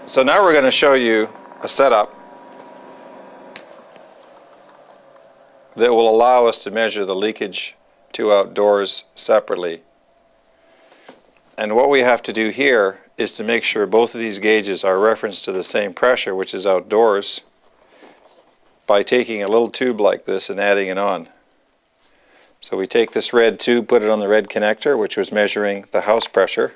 So now we're going to show you a setup that will allow us to measure the leakage to outdoors separately. And what we have to do here is to make sure both of these gauges are referenced to the same pressure, which is outdoors, by taking a little tube like this and adding it on. So we take this red tube, put it on the red connector, which was measuring the house pressure,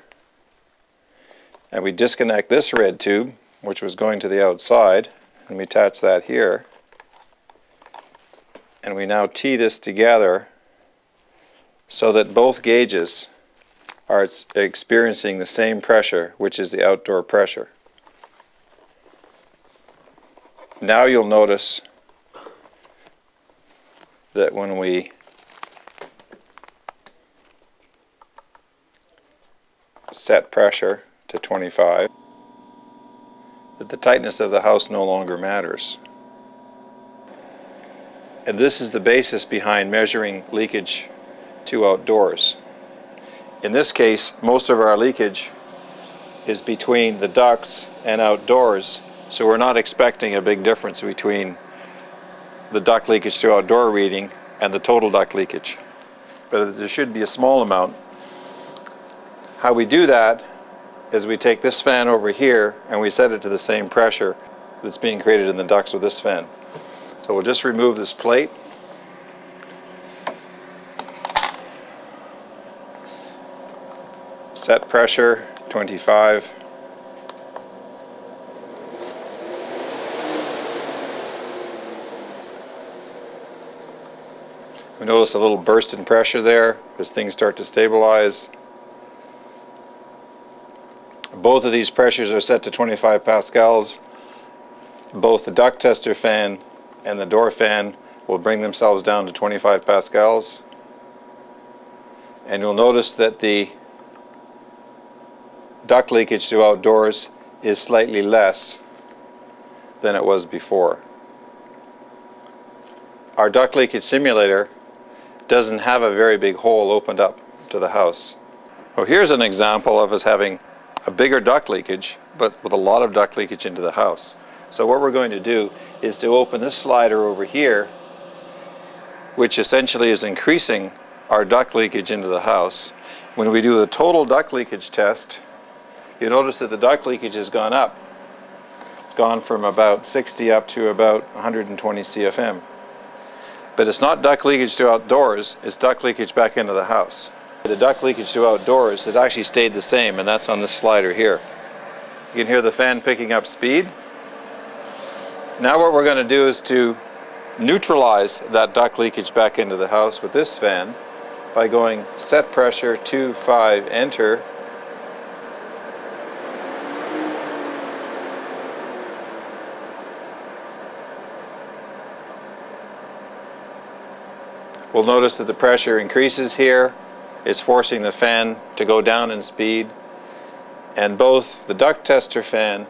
and we disconnect this red tube, which was going to the outside, and we attach that here. And we now tee this together so that both gauges are experiencing the same pressure, which is the outdoor pressure. Now you'll notice that when we set pressure to 25, that the tightness of the house no longer matters. And this is the basis behind measuring leakage to outdoors. In this case, most of our leakage is between the ducts and outdoors, so we're not expecting a big difference between the duct leakage to outdoor reading and the total duct leakage. But there should be a small amount. How we do that is we take this fan over here and we set it to the same pressure that's being created in the ducts with this fan. So we'll just remove this plate. Set pressure 25. We notice a little burst in pressure there as things start to stabilize. Both of these pressures are set to 25 pascals. Both the duct tester fan and the door fan will bring themselves down to 25 pascals. And you'll notice that the duct leakage to outdoors is slightly less than it was before. Our duct leakage simulator doesn't have a very big hole opened up to the house. Well, here's an example of us having a bigger duct leakage, but with a lot of duct leakage into the house. So what we're going to do is to open this slider over here, which essentially is increasing our duct leakage into the house. When we do the total duct leakage test, you notice that the duct leakage has gone up. It's gone from about 60 up to about 120 CFM. But it's not duct leakage to outdoors, it's duct leakage back into the house. The duct leakage to outdoors has actually stayed the same, and that's on this slider here. You can hear the fan picking up speed. Now what we're going to do is to neutralize that duct leakage back into the house with this fan by going set pressure 25, enter. We'll notice that the pressure increases here. It's forcing the fan to go down in speed, and both the duct tester fan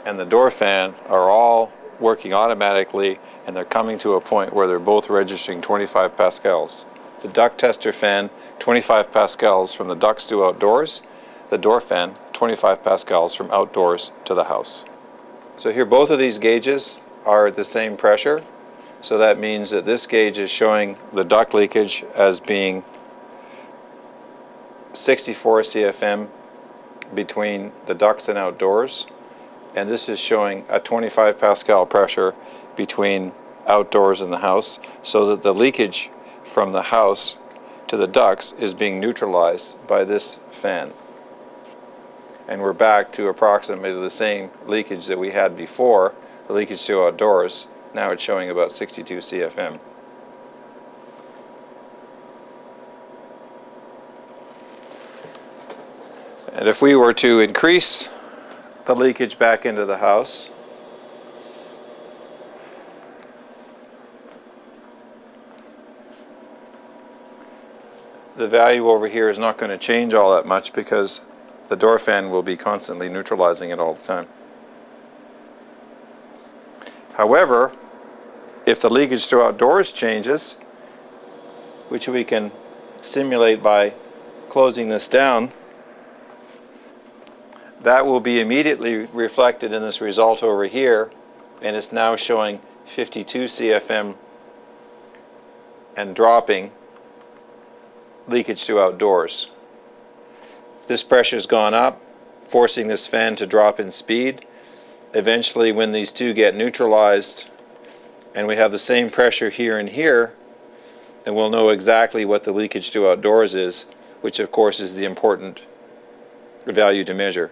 and the door fan are all working automatically, and they're coming to a point where they're both registering 25 pascals. The duct tester fan 25 pascals from the ducts to outdoors, the door fan 25 pascals from outdoors to the house. So here both of these gauges are at the same pressure, so that means that this gauge is showing the duct leakage as being 64 CFM between the ducts and outdoors, and this is showing a 25 pascal pressure between outdoors and the house, so that the leakage from the house to the ducts is being neutralized by this fan. And we're back to approximately the same leakage that we had before, the leakage to outdoors. Now it's showing about 62 CFM. And if we were to increase the leakage back into the house, the value over here is not going to change all that much because the door fan will be constantly neutralizing it all the time. However, if the leakage to outdoors changes, which we can simulate by closing this down, That will be immediately reflected in this result over here, and it's now showing 52 CFM and dropping leakage to outdoors. This pressure's gone up, forcing this fan to drop in speed. Eventually, when these two get neutralized and we have the same pressure here and here, then we'll know exactly what the leakage to outdoors is, which of course is the important value to measure.